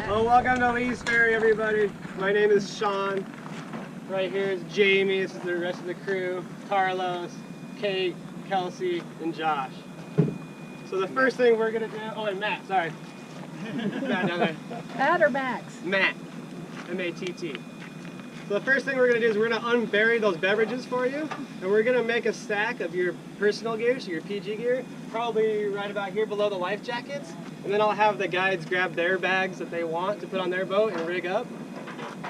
Well, welcome to Lee's Ferry, everybody. My name is Sean. Right here is Jamie. This is the rest of the crew. Carlos, Kate, Kelsey, and Josh. So the first thing we're gonna do, oh, and Matt, sorry. Matt down there. Matt or Max? Matt, M-A-T-T. So the first thing we're gonna do is we're gonna unbury those beverages for you, and we're gonna make a stack of your personal gear, so your PG gear, probably right about here below the life jackets, and then I'll have the guides grab their bags that they want to put on their boat and rig up,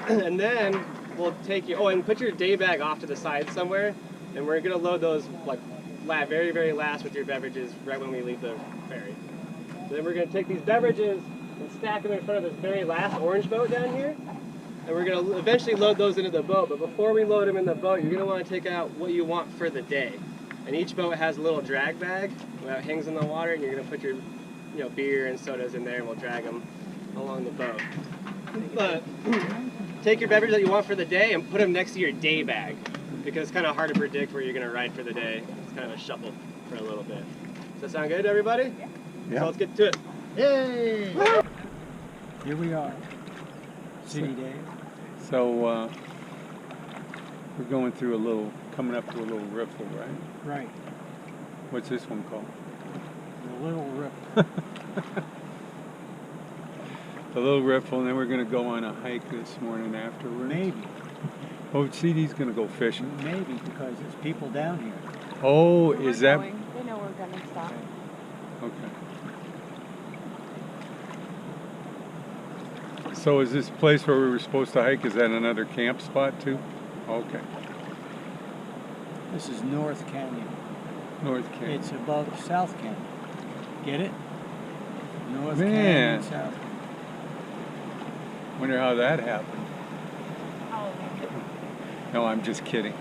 and then we'll take you, oh, and put your day bag off to the side somewhere, and we're gonna load those like very, very last with your beverages right when we leave the ferry. So then we're gonna take these beverages and stack them in front of this very last orange boat down here. And we're going to eventually load those into the boat, but before we load them in the boat, you're going to want to take out what you want for the day. And each boat has a little drag bag that hangs in the water, and you're going to put your beer and sodas in there, and we'll drag them along the boat. But take your beverage that you want for the day and put them next to your day bag, because it's kind of hard to predict where you're going to ride for the day. It's kind of a shuffle for a little bit. Does that sound good to everybody? Yeah. So let's get to it. Yay! Here we are. City Day. So we're going through coming up to a little riffle, right? Right. What's this one called? The Little Riffle. The Little Riffle, and then we're going to go on a hike this morning afterwards. Maybe. Oh, CD's going to go fishing. Maybe, because there's people down here. Oh, is that? They know we're going to stop. Okay. So is this place where we were supposed to hike, is that another camp spot too? Okay. This is North Canyon. North Canyon. It's above South Canyon. Get it? North Man. Canyon, South Canyon. Wonder how that happened. Oh, No, I'm just kidding.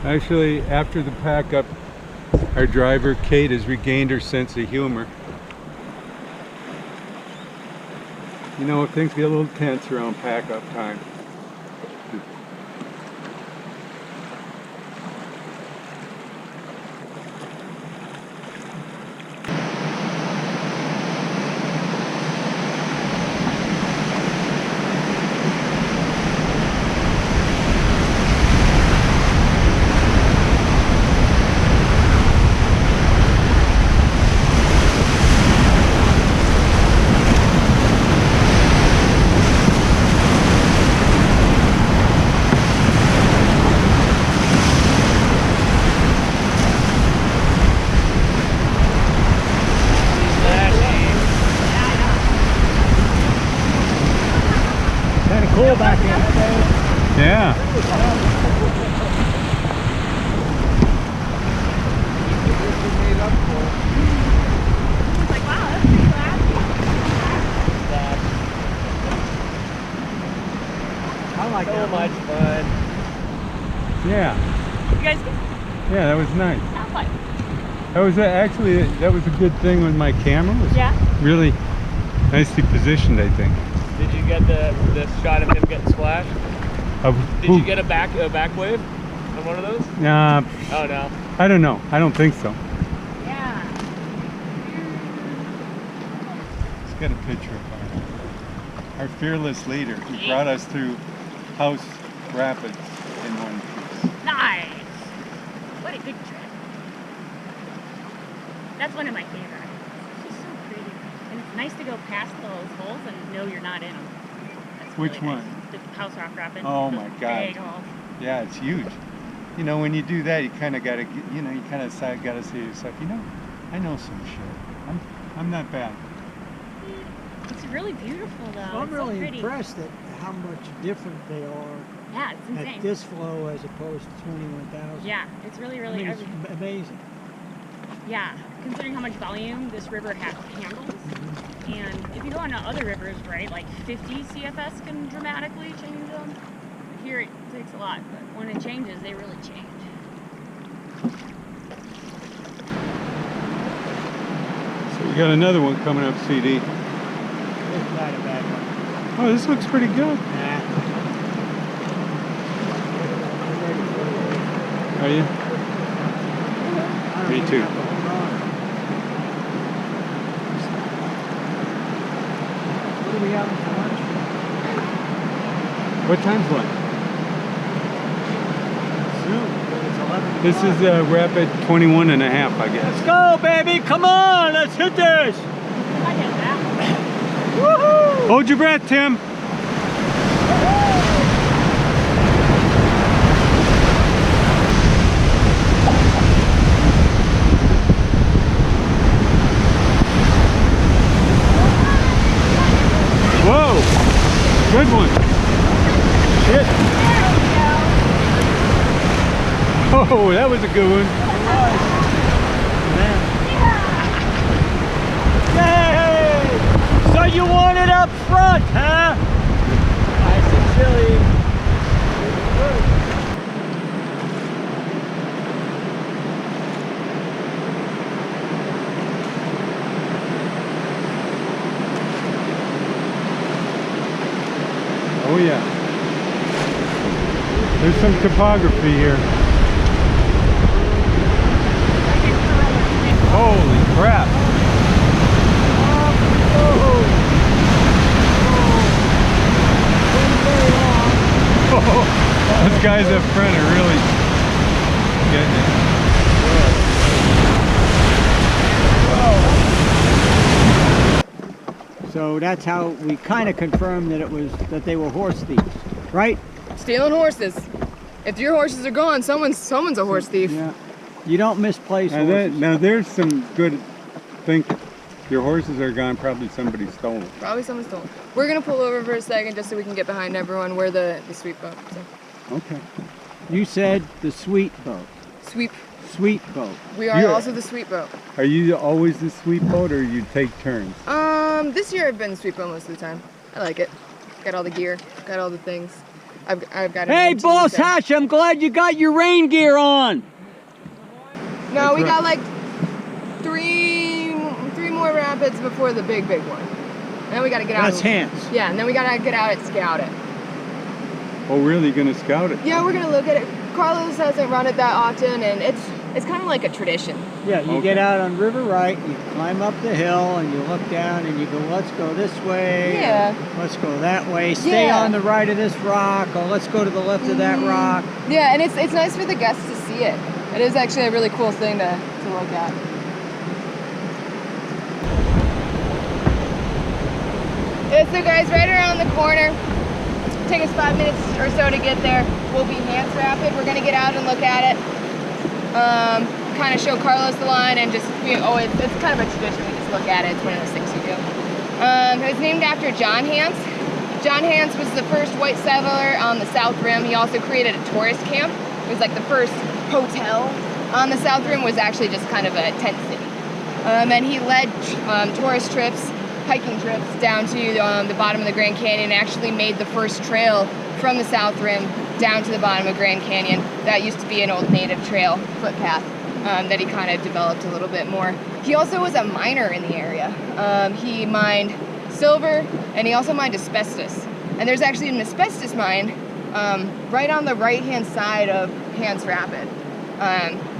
Actually, after the pack up, our driver, Kate, has regained her sense of humor. You know, things get a little tense around pack up time. Cool back in the day. Yeah. It's like, wow, that's pretty classy. I like So that much one. fun. Yeah. You guys Yeah, that was nice. sound like. That was that was a good thing with my camera. It was Yeah. really nicely positioned, I think. Did you get the shot of him getting splashed? Did you get a back wave on one of those? Oh no. I don't know. I don't think so. Yeah. Let's get a picture of our fearless leader who brought us through House Rapids in one piece. Nice. What a good trip. That's one of my favorites. It's just so pretty. And it's nice to go past those holes and know you're not in them. That's Which really one? nice. The House Rock Rapids. Oh Those my God. Big holes. Yeah, it's huge. You know, when you do that, you kind of got to, you know, you kind of got to say to yourself, you know, I know some shit. I'm not bad. It's really beautiful though. I'm It's really so pretty. impressed at how much different they are Yeah, it's insane. at this flow as opposed to 21,000. Yeah, it's really, I really, mean, it's amazing. yeah. Considering how much volume this river handles, and if you go on to other rivers, right, like 50 CFS can dramatically change them. Here it takes a lot, but when it changes, they really change. So we got another one coming up, CD. It's not a bad one. Oh, this looks pretty good. Nah. Are you? me too. What do we have for lunch? What time's lunch? Soon. It's 11. This is rapid 21 and a half, I guess. Let's go, baby! Come on! Let's hit this! I get that. Woohoo! Hold your breath, Tim. Whoa! Good one. Shit. Oh, that was a good one. Yay! So you want it up front, huh? Nice and chilly. Oh yeah. There's some topography here. Holy crap. Those guys up front are really getting it. So that's how we kind of confirmed that they were horse thieves, right? Stealing horses. If your horses are gone, someone's a horse thief. Yeah. You don't misplace Now, horses. now there's some good thinking. Your horses are gone, probably somebody stole them. Probably someone stole them. We're gonna pull over for a second just so we can get behind everyone. We're the sweep boat. So. Okay. You said the sweet boat. Sweep. Sweet boat. We are Yeah. also the sweep boat. Are you always the sweep boat or you take turns? This year I've been the sweep boat most of the time. I like it. Got all the gear. Got all the things. I've got. Hey, an Boss so. Hatch, I'm glad you got your rain gear on. No, we That's got like three more rapids before the big one. And then we gotta get out. That's hands. Yeah, and then we gotta get out and scout it. Oh, really? Gonna scout it? Yeah, we're gonna look at it. Carlos hasn't run it that often, and it's kind of like a tradition. Yeah, you Okay. get out on River Right, you climb up the hill, and you look down, and you go, let's go this way. Yeah. Or, let's go that way. Stay Yeah. on the right of this rock, or let's go to the left of that rock. Yeah, and it's nice for the guests to see it. It is actually a really cool thing to look at. Yeah, so guys, right around the corner. Take us 5 minutes or so to get there. We'll be Hands Rapid. We're gonna get out and look at it. Kind of show Carlos the line and just, it's kind of a tradition. We just look at it. It's one of those things you do. It was named after John Hance. John Hance was the first white settler on the South Rim. He also created a tourist camp. It was like the first hotel on the South Rim was actually just kind of a tent city. And he led tourist trips, hiking trips down to the bottom of the Grand Canyon and actually made the first trail from the South Rim down to the bottom of Grand Canyon. That used to be an old native trail footpath that he kind of developed a little bit more. He also was a miner in the area. He mined silver and he also mined asbestos. And there's actually an asbestos mine right on the right-hand side of Hands Rapid.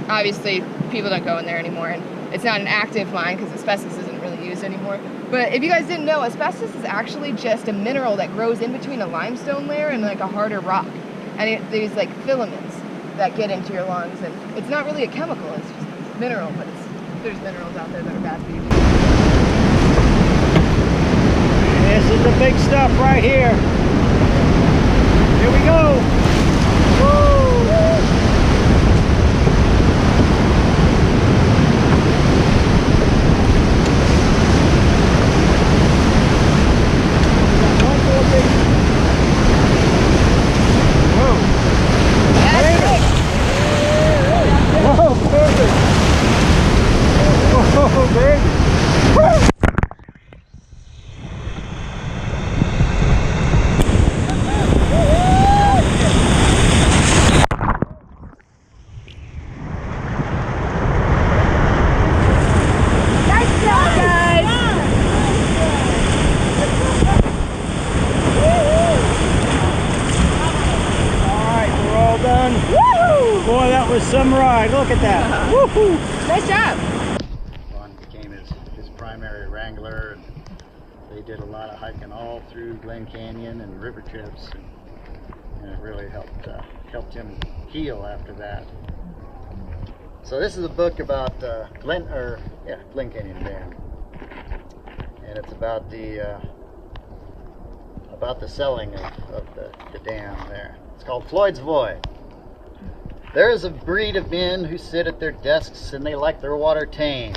Obviously, people don't go in there anymore, and it's not an active mine because asbestos isn't really used anymore. But if you guys didn't know, asbestos is actually just a mineral that grows in between a limestone layer and like a harder rock. And there's like filaments that get into your lungs, and it's not really a chemical, it's just mineral, but there's minerals out there that are bad for you. This is the big stuff right here. Here we go. Woo! Look at that. Woohoo! Nice job. Vaughn became his primary wrangler, and they did a lot of hiking all through Glen Canyon and river trips, and it really helped him heal after that. So this is a book about Glen Canyon Dam, and it's about the selling of the dam there. It's called Floyd's Void. There is a breed of men who sit at their desks and they like their water tame.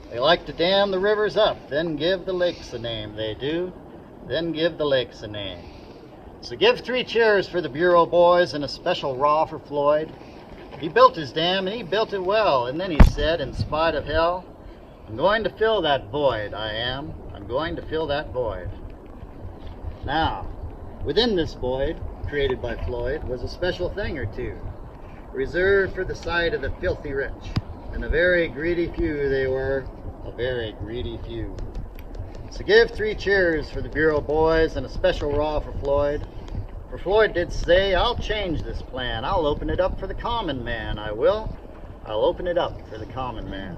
They like to dam the rivers up, then give the lakes a name. They do, then give the lakes a name. So give 3 cheers for the Bureau boys and a special raw for Floyd. He built his dam and he built it well, and then he said, in spite of hell, I'm going to fill that void, I am. I'm going to fill that void. Now, within this void, created by Floyd, was a special thing or two, reserved for the sight of the filthy rich, and a very greedy few they were, a very greedy few. So give 3 cheers for the Bureau boys and a special raw for Floyd. For Floyd did say, I'll change this plan, I'll open it up for the common man, I will. I'll open it up for the common man.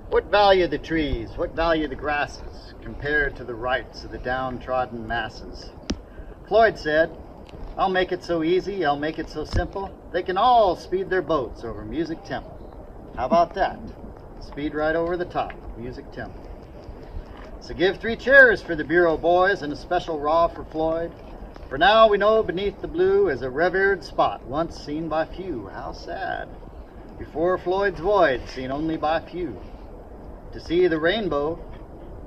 What value the trees, what value the grasses, compared to the rights of the downtrodden masses? Floyd said, I'll make it so easy, I'll make it so simple, they can all speed their boats over Music Temple. How about that? Speed right over the top of Music Temple. So give 3 cheers for the Bureau boys and a special raw for Floyd. For now we know beneath the blue is a revered spot once seen by few. How sad. Before Floyd's Void, seen only by few. To see the rainbow,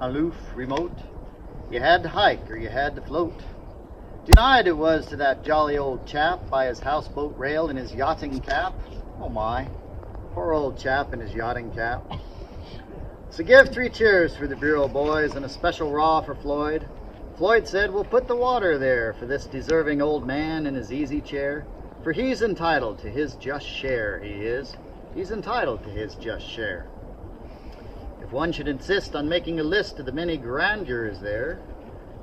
aloof, remote, you had to hike or you had to float. Denied it was to that jolly old chap by his houseboat rail and his yachting cap. Oh my, poor old chap in his yachting cap. So give 3 cheers for the Bureau boys and a special raw for Floyd. Floyd said, we'll put the water there for this deserving old man in his easy chair, for he's entitled to his just share, he is. He's entitled to his just share. If one should insist on making a list of the many grandeurs there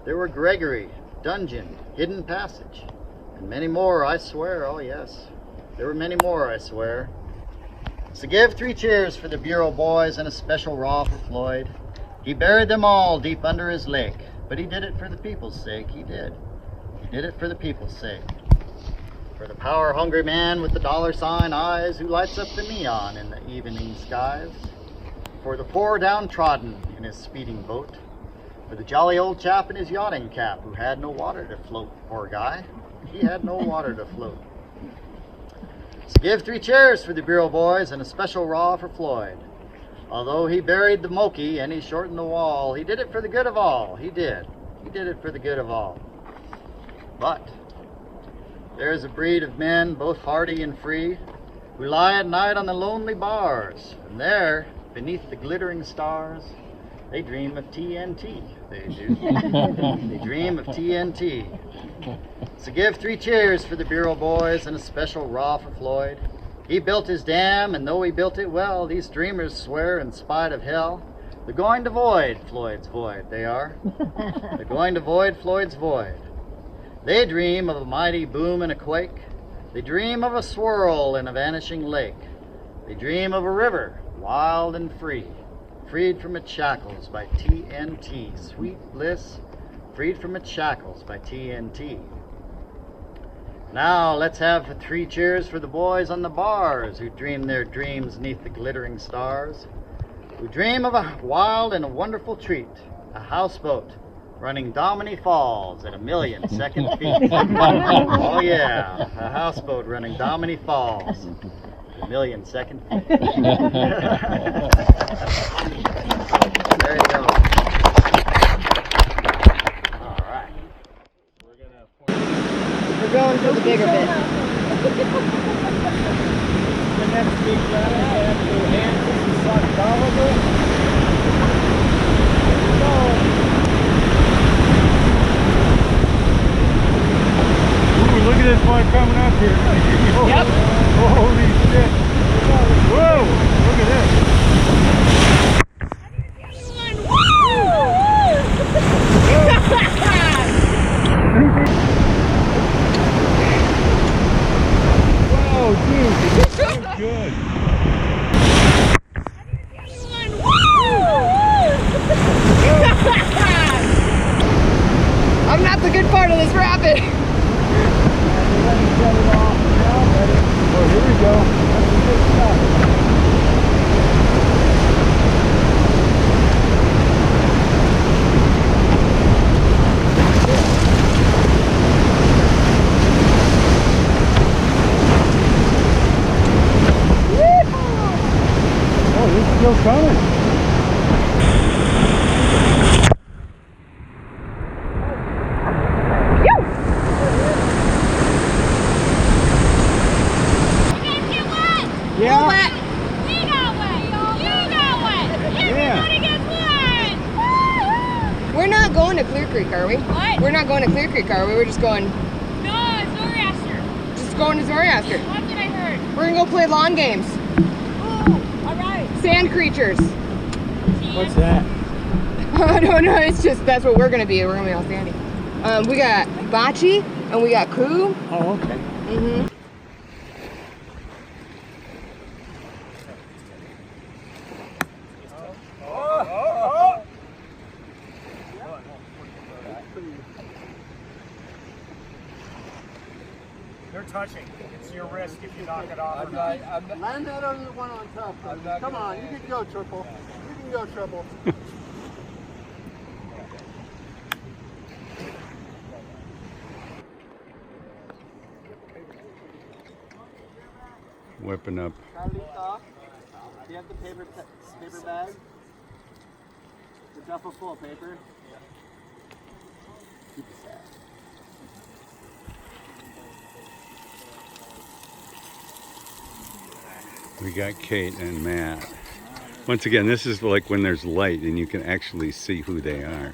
were Gregory, Dungeon, Hidden Passage, and many more, I swear, oh yes, there were many more, I swear. So give 3 cheers for the Bureau boys and a special raw for Floyd. He buried them all deep under his lake, but he did it for the people's sake, he did. He did it for the people's sake. For the power-hungry man with the $sign eyes who lights up the neon in the evening skies. For the poor downtrodden in his speeding boat. For the jolly old chap in his yachting cap who had no water to float, poor guy. He had no water to float. So give 3 cheers for the Bureau boys and a special raw for Floyd. Although he buried the Moki and he shortened the wall, he did it for the good of all. He did. He did it for the good of all. But there is a breed of men, both hardy and free, who lie at night on the lonely bars, and there, beneath the glittering stars, they dream of TNT. They do. They dream of TNT. So give 3 cheers for the Bureau boys and a special raw for Floyd. He built his dam, and though he built it well, these dreamers swear in spite of hell, they're going to void Floyd's void, they are. They're going to void Floyd's void. They dream of a mighty boom and a quake. They dream of a swirl in a vanishing lake. They dream of a river, wild and free, freed from its shackles by TNT. Sweet bliss, freed from its shackles by TNT. Now let's have 3 cheers for the boys on the bars who dream their dreams neath the glittering stars, who dream of a wild and a wonderful treat, a houseboat running Domini Falls at 1,000,000 feet. Oh yeah, a houseboat running Domini Falls at 1,000,000 feet. There you go. All right. We're going for the bigger bit. The next big round is to Kansas and South Carolina. Ooh, look at this one coming up here. Yep. Holy shit. Whoa, look at this. Whoa, dude. That was good. still coming. Yeah. We got wet. You got wet. Everybody gets wet. We're not going to Clear Creek, are we? What? We're not going to Clear Creek, are we? We're just going. No, Zoroaster. Just going to Zoroaster. That's what I heard. We're gonna go play lawn games. Ooh, all right. Sand creatures. What's that? I don't know. It's just that's what we're gonna be. We're gonna be all sandy. We got bocce and we got crew. Oh, okay. Mm-hmm. You're touching. It's your risk if you knock it off. Land that on the one on top. Come on, you can go, Triple. You can go, Triple. Whipping up. Carlita, do you have the paper bag? The duffel full of paper? We got Kate and Matt. Once again, this is like when there's light and you can actually see who they are.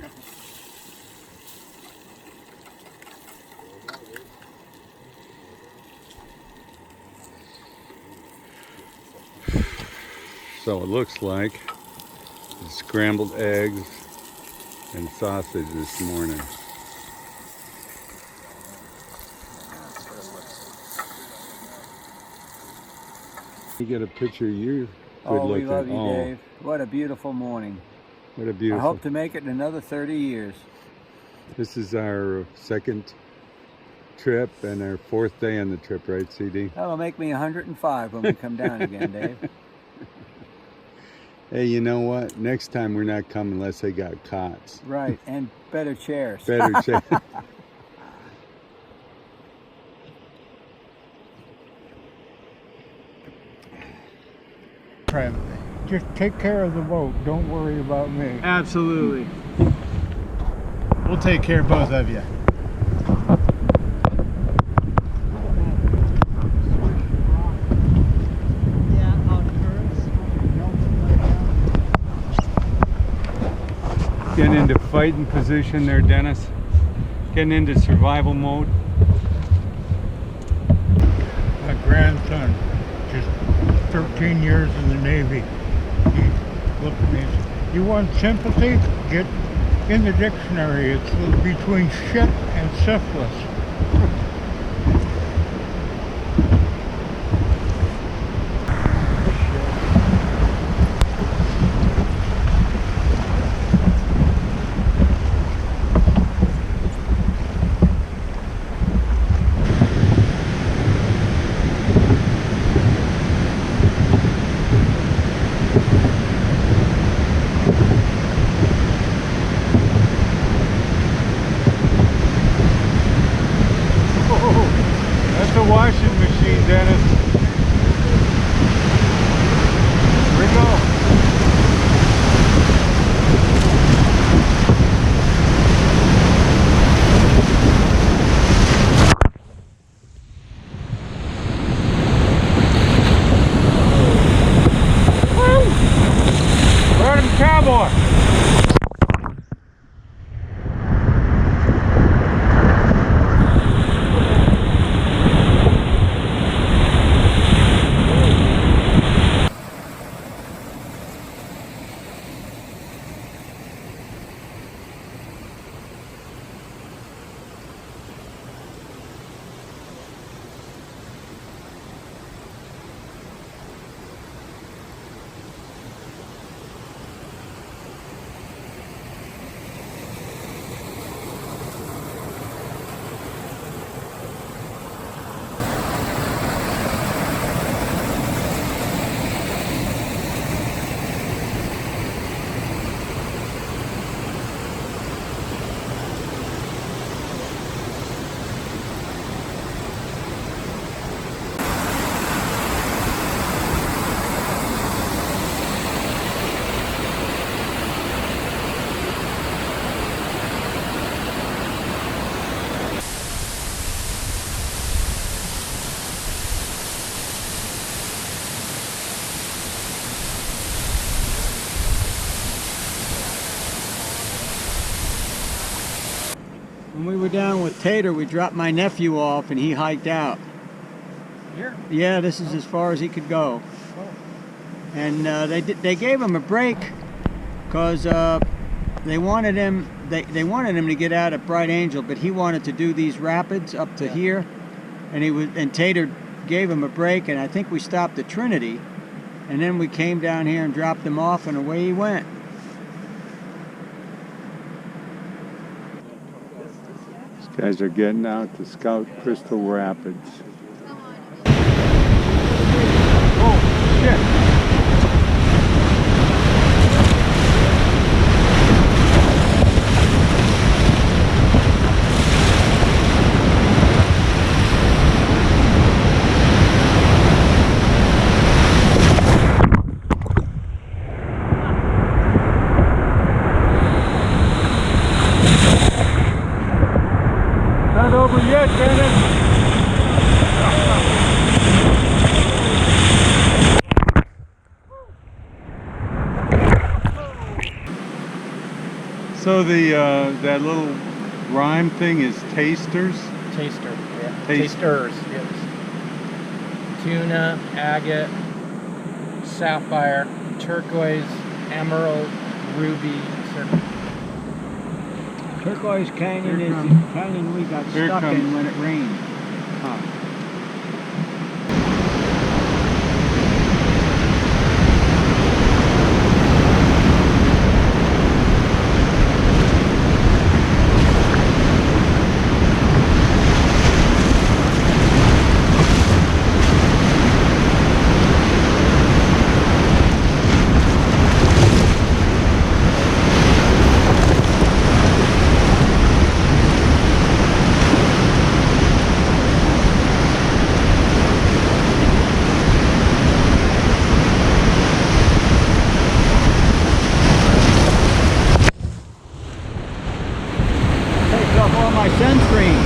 So it looks like scrambled eggs and sausage this morning. You get a picture of you. Oh, we love you, Dave. What a beautiful morning. What a beautiful. I hope to make it in another 30 years. This is our second trip and our fourth day on the trip, right, CD? That'll make me 105 when we come down again, Dave. Hey, you know what? Next time we're not coming unless they got cots. Right, and better chairs. Better check. Just take care of the boat. Don't worry about me. Absolutely. We'll take care of both of you. Getting into fighting position there, Dennis. Getting into survival mode. My grandson, just 13 years in the Navy, he looked at me and said, "You want sympathy? Get in the dictionary. It's between shit and syphilis." When we were down with Tater, we dropped my nephew off and he hiked out. Here? Yeah, this is as far as he could go. And they gave him a break because they wanted him to get out at Bright Angel, but he wanted to do these rapids up to here, and Tater gave him a break, and I think we stopped at Trinity, and then we came down here and dropped him off, and away he went. These guys are getting out to scout Crystal Rapids. Oh, shit. Not over yet, Bennett. So that little rhyme thing is tasters? Taster, yeah. Taste- Tasters, yes. Tuna, agate, sapphire, turquoise, emerald, ruby, Turquoise Canyon Here is comes- the canyon we got here stuck comes- in when it rained. Takes off all my sunscreen.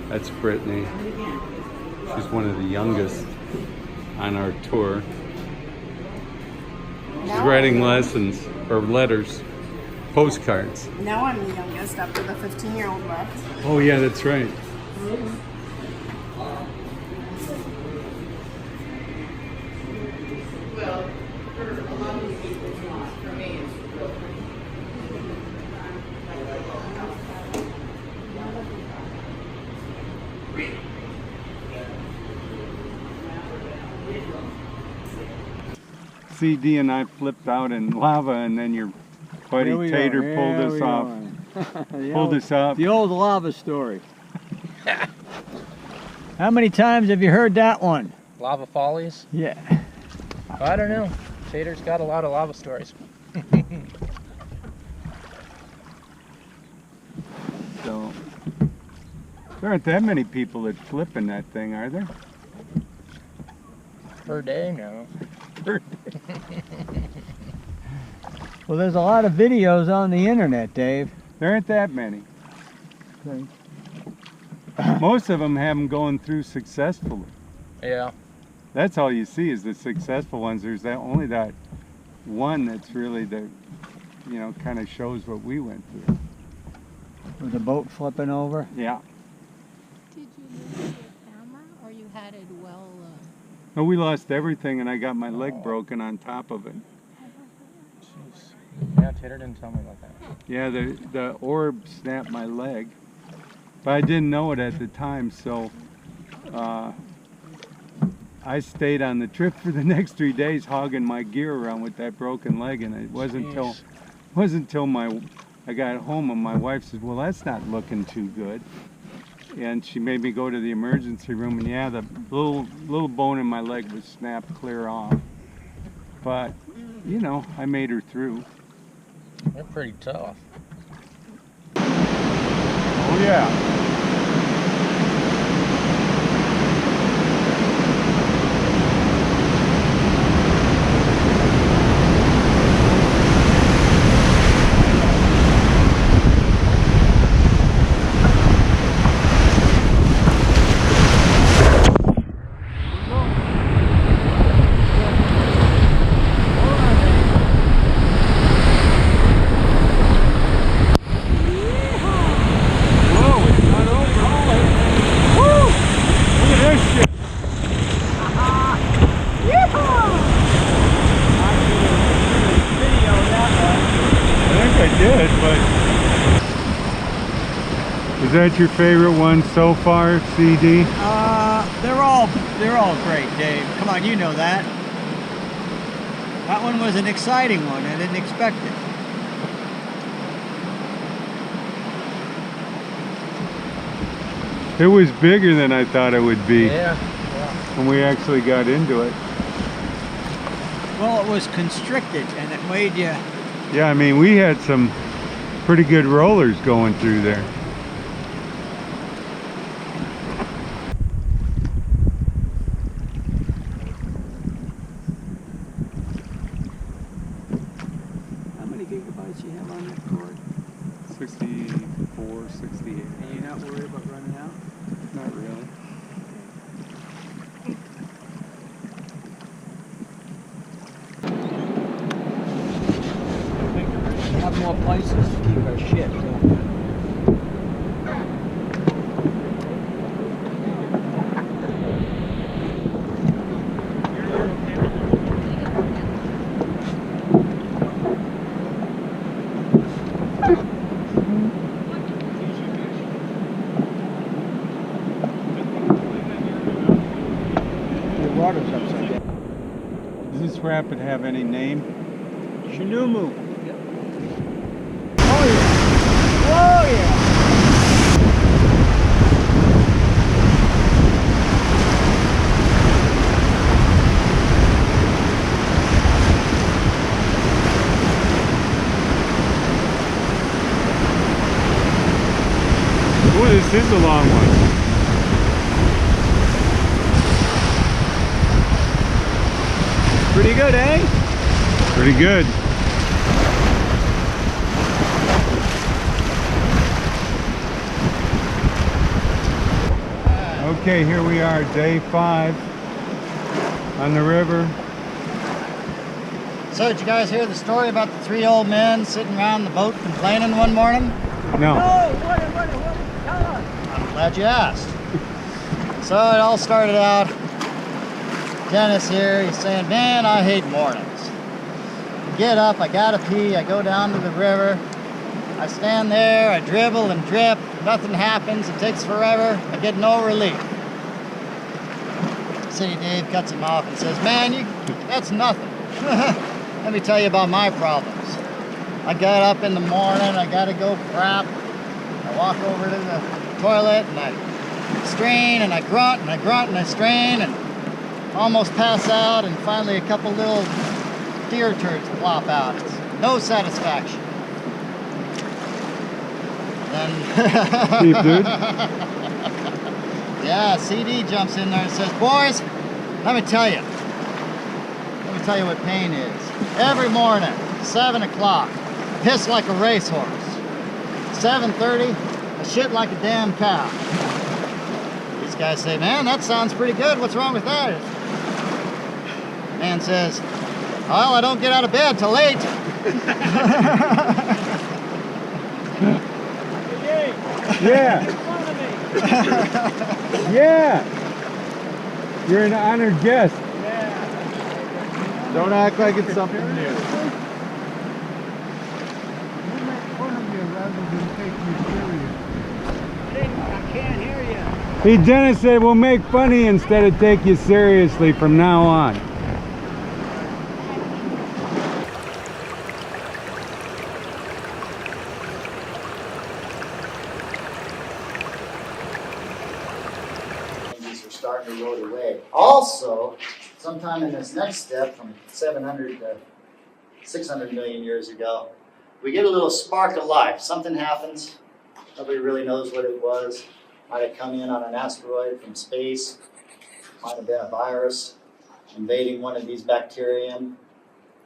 That's Brittany. She's one of the youngest on our tour. She's writing lessons, or letters, postcards. Now I'm the youngest after the 15-year-old left. Oh yeah, that's right. CD and I flipped out in lava, and then your buddy Here we go. Tater Here pulled us we off. go. Pulled us up. The old lava story. How many times have you heard that one? Lava Follies? Yeah. I don't know. Tater's got a lot of lava stories. So there aren't that many people that flip in that thing, are there? Per day, no. Well, there's a lot of videos on the internet, Dave. There aren't that many. Most of them have them going through successfully. Yeah. That's all you see is the successful ones. There's only that one that's really kind of shows what we went through. With the boat flipping over. Yeah. Did you lose your camera, or you had it well? No, we lost everything, and I got my leg broken on top of it. Jeez. Yeah, Tater didn't tell me about that. Yeah, the orb snapped my leg, but I didn't know it at the time, so I stayed on the trip for the next 3 days hogging my gear around with that broken leg, and it wasn't until I got home and my wife said, "Well, that's not looking too good." And she made me go to the emergency room, and yeah, the little bone in my leg was snapped clear off. But, I made her through. They're pretty tough. Oh yeah. did, but... Is that your favorite one so far, CD? They're all great, Dave. Come on, you know that. That one was an exciting one. I didn't expect it. It was bigger than I thought it would be. Yeah. When we actually got into it. Well, it was constricted and it made you... Yeah, I mean, we had some pretty good rollers going through there. How many gigabytes you have on that cord? 64, 68. And you're not worried about running out? Not really. We have more places to keep our shit, don't we? Your water's upside down. Does this rapid have any name? Shinumu. Oh yeah. Oh yeah. Oh, this is a long one. Pretty good, eh? Pretty good. Okay, here we are, day 5 on the river. So did you guys hear the story about the 3 old men sitting around the boat complaining one morning? No. I'm glad you asked. So it all started out, Dennis here, he's saying, man, I hate mornings. I get up, I gotta pee, I go down to the river, I stand there, I dribble and drip, nothing happens, it takes forever, I get no relief. City Dave cuts him off and says, man, that's nothing. Let me tell you about my problems. I get up in the morning, I gotta go crap, I walk over to the toilet and I strain and I grunt and I grunt and I strain and almost pass out, and finally a couple little deer turds plop out. It's no satisfaction. Then Beef dude. yeah, CD jumps in there and says, boys, let me tell you what pain is. Every morning, 7 o'clock, I piss like a racehorse. 7:30, I shit like a damn cow. These guys say, man, that sounds pretty good. What's wrong with that? Man says, well, I don't get out of bed till 8. Yeah. Yeah. You're an honored guest. Don't act like it's something new. You make fun of you rather than take you serious. I can't hear you. Hey, Dennis said we'll make funny instead of take you seriously from now on. These are starting to erode away. Also, sometime in this next step, from 700 to 600 million years ago, we get a little spark of life. Something happens. Nobody really knows what it was. Might have come in on an asteroid from space. Might have been a virus invading one of these bacterium.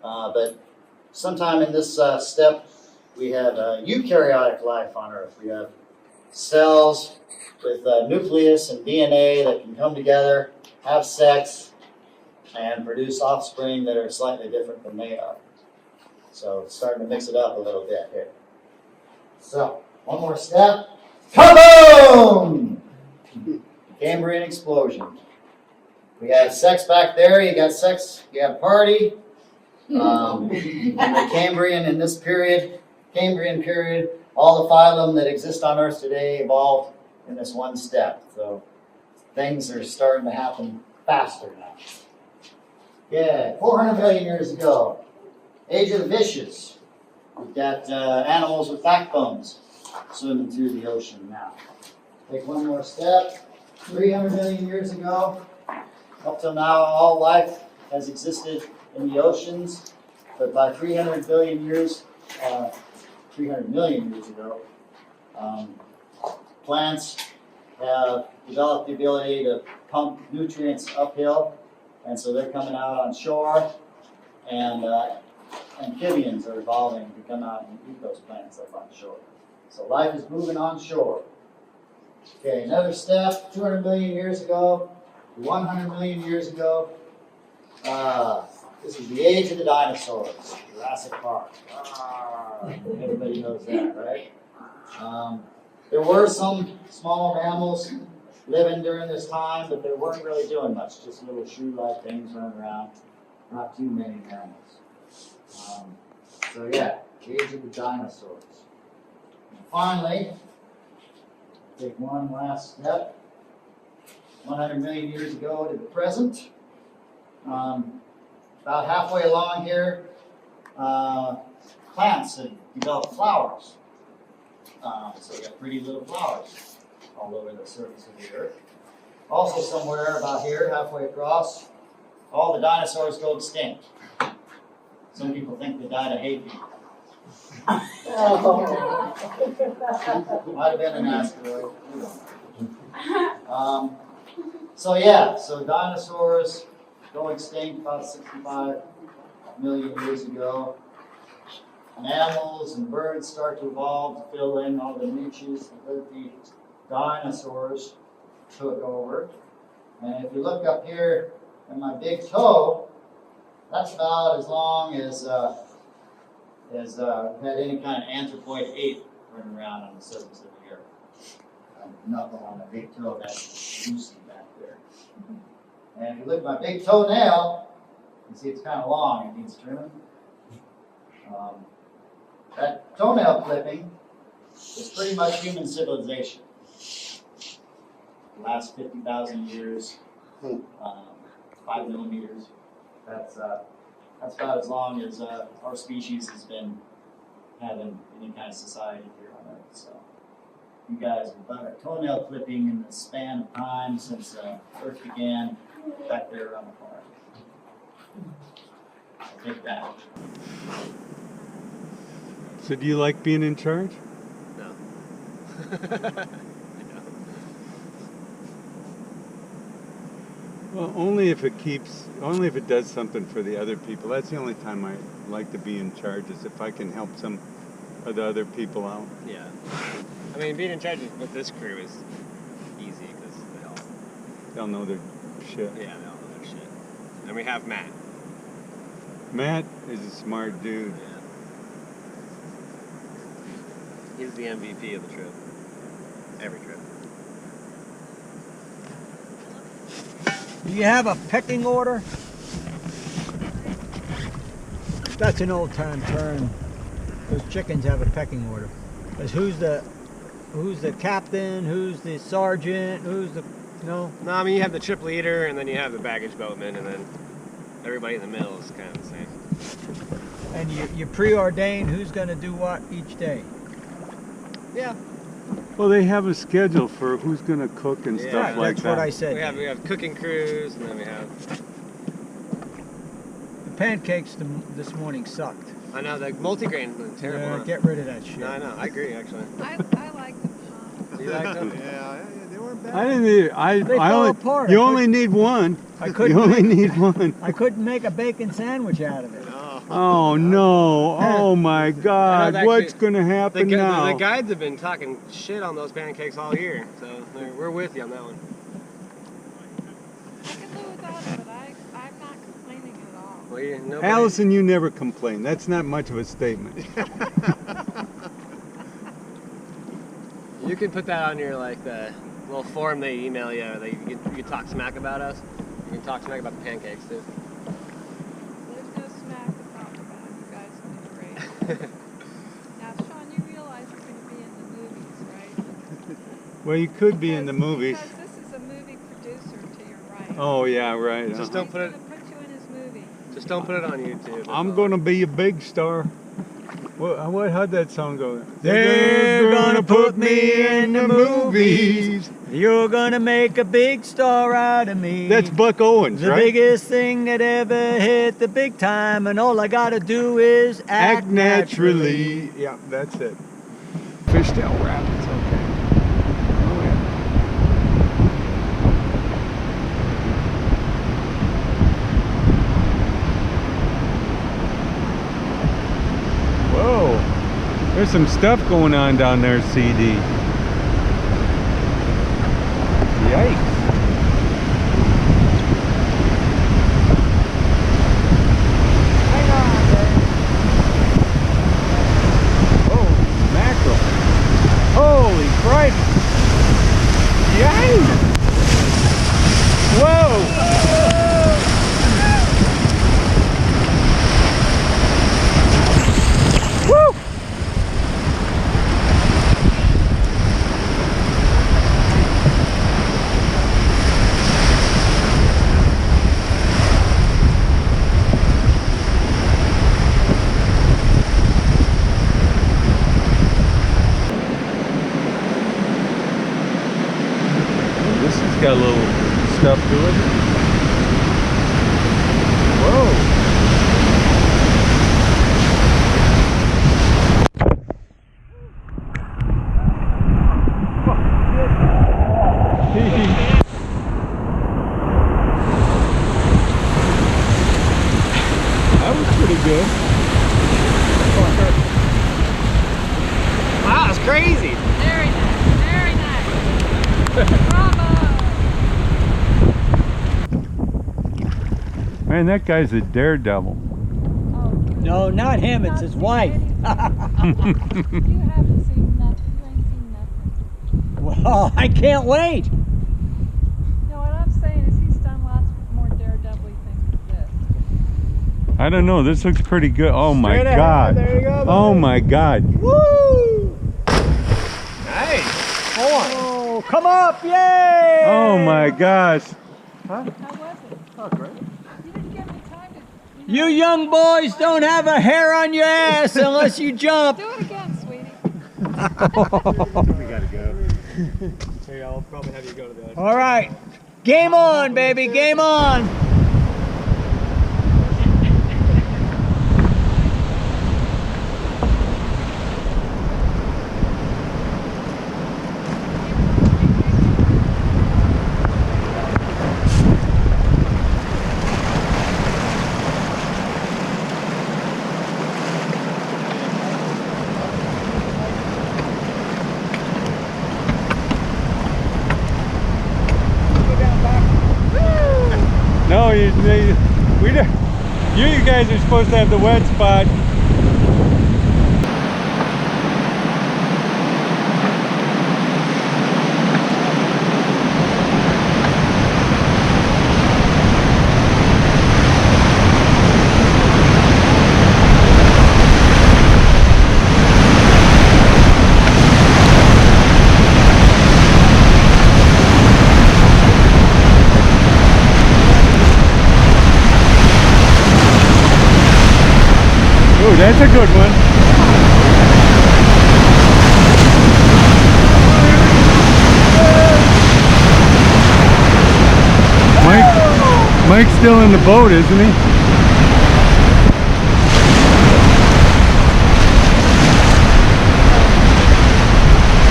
But sometime in this step, we have eukaryotic life on Earth. We have cells with nucleus and DNA that can come together, have sex, and produce offspring that are slightly different than they are. So it's starting to mix it up a little bit here. So, one more step. Kaboom! Cambrian explosion. We got sex back there, you got sex, you got a party. And the Cambrian in this period Cambrian period, all the phylum that exist on Earth today evolved in this one step. So things are starting to happen faster now. Yeah, 400 million years ago, age of the fishes. We've got animals with backbones swimming through the ocean now. Take one more step. 300 million years ago, up till now, all life has existed in the oceans. But by 300 million years ago, plants have developed the ability to pump nutrients uphill, and so they're coming out on shore, and amphibians are evolving to come out and eat those plants up on shore. So life is moving on shore. Okay, another step, 200 million years ago, 100 million years ago. This is the age of the dinosaurs, Jurassic Park. Everybody knows that, right? There were some small mammals living during this time, but they weren't really doing much, just little shoe-like things running around. Not too many mammals. So yeah, the age of the dinosaurs. And finally, take one last step. 100 million years ago to the present. About halfway along here, plants have developed flowers. So we got pretty little flowers all over the surface of the earth. Also somewhere about here, halfway across, all the dinosaurs go extinct. Some people think they died of hay fever. Might have been an asteroid. We don't know. So dinosaurs go extinct about 65 million years ago. Mammals and birds start to evolve to fill in all the niches that the dinosaurs took over. And if you look up here at my big toe, that's about as long as had any kind of anthropoid ape running around on the surface of the earth. Knuckle on my big toe, that's Lucy back there. And if you look at my big toenail, you see it's kind of long, it needs trimming. That toenail clipping is pretty much human civilization. The last 50,000 years, 5 millimeters. That's about as long as our species has been having any kind of society here on Earth. So you guys have done a toenail clipping in the span of time since Earth began back there on the farm. I'll take that. So do you like being in charge? No. Well, only if it does something for the other people. That's the only time I like to be in charge, is if I can help some of the other people out. Yeah. I mean, being in charge with this crew is easy because They'll know their shit. yeah, they all know their shit. And we have Matt. Matt is a smart dude. Yeah. He's the MVP of the trip. Every trip. Do you have a pecking order? That's an old-time term. Those chickens have a pecking order. Because who's the captain? Who's the sergeant? Who's the no? No, I mean you have the trip leader, and then you have the baggage boatman, and then everybody in the middle is kind of the same. And you preordain who's going to do what each day. Yeah. Well, they have a schedule for who's going to cook and stuff Right, like that's that. what I said. We have cooking crews, and then we have. The pancakes this morning sucked. I know the multigrain was terrible. Yeah, huh? get rid of that shit. No, I know. I agree, actually. I like them. You like them? Yeah, they weren't bad. I didn't either. They fall apart. You only need one. You only need one. I couldn't make a bacon sandwich out of it. Oh no! Oh my God! What's going to happen now? The guides have been talking shit on those pancakes all year, so we're with you on that one. I can live without it, but I'm not complaining at all. Well, nobody... Allison, you never complain. That's not much of a statement. You can put that on your the little form they email you. That you can talk smack about us. You can talk smack about the pancakes too. There's no smack to talk about. You guys do great. Now show Well, you could be in the movies. Because this is a movie producer to your right. Oh yeah, right. Just don't put it. He's gonna put you in his movie. Just don't put it on YouTube. I'm gonna be a big star. How'd that song go? They're gonna put me in the movies. You're gonna make a big star out of me. That's Buck Owens, the right? biggest thing that ever hit the big time, and all I gotta do is act naturally. Yeah, that's it. Fishtail Rapids, okay. Oh yeah. Whoa, there's some stuff going on down there, CD. Yikes. Oh, mackerel. Holy Christ. Yikes. Whoa. Woo! This has got a little stuff to it. Whoa! That was pretty good. Wow, it's crazy. Very nice. Very nice. Bravo. Man, that guy's a daredevil. No, not him, it's his wife. You haven't seen nothing. You ain't seen nothing. Well, I can't wait. No, what I'm saying is he's done lots more daredevil things than this. I don't know. This looks pretty good. Oh my Straight ahead. God. There you go, buddy. Oh my God. Woo! Nice. Oh, come up, yay! Oh my gosh. How was it? Oh, great. You didn't give me time to. You young boys don't have a hair on your ass unless you jump. Do it again, sweetie. We gotta go. Here, I'll probably have you go to the other. All right, game on, baby, game on. No, you guys are supposed to have the wet spot. Ooh, that's a good one. Mike's still in the boat, isn't he?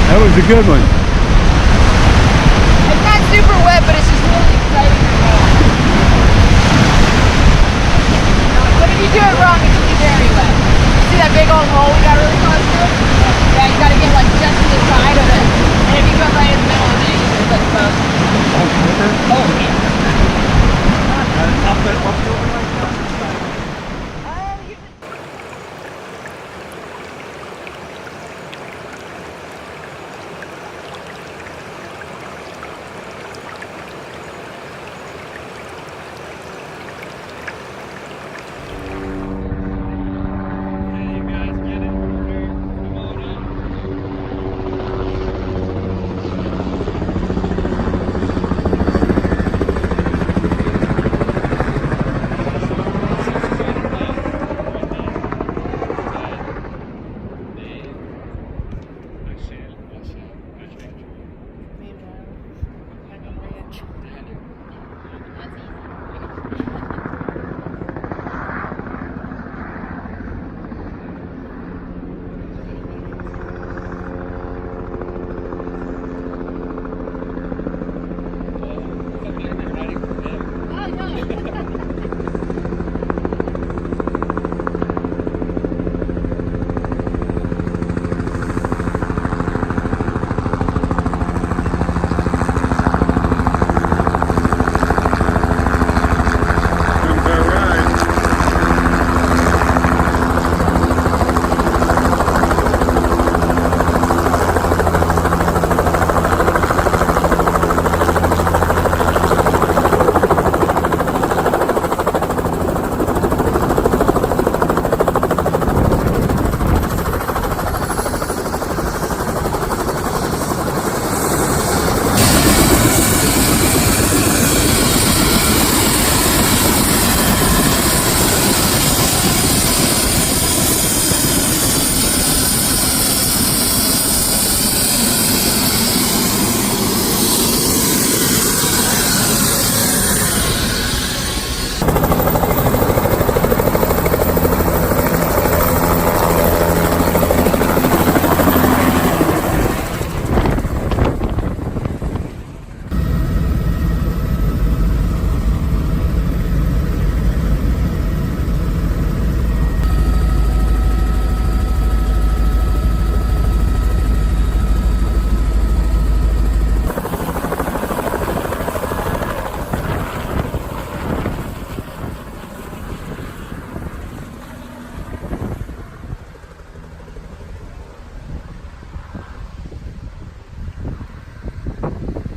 That was a good one. It's not super wet, but it's just really exciting to go. But if you do it wrong, it's gonna be very wet. See that big old hole we got really close to? Yeah, you gotta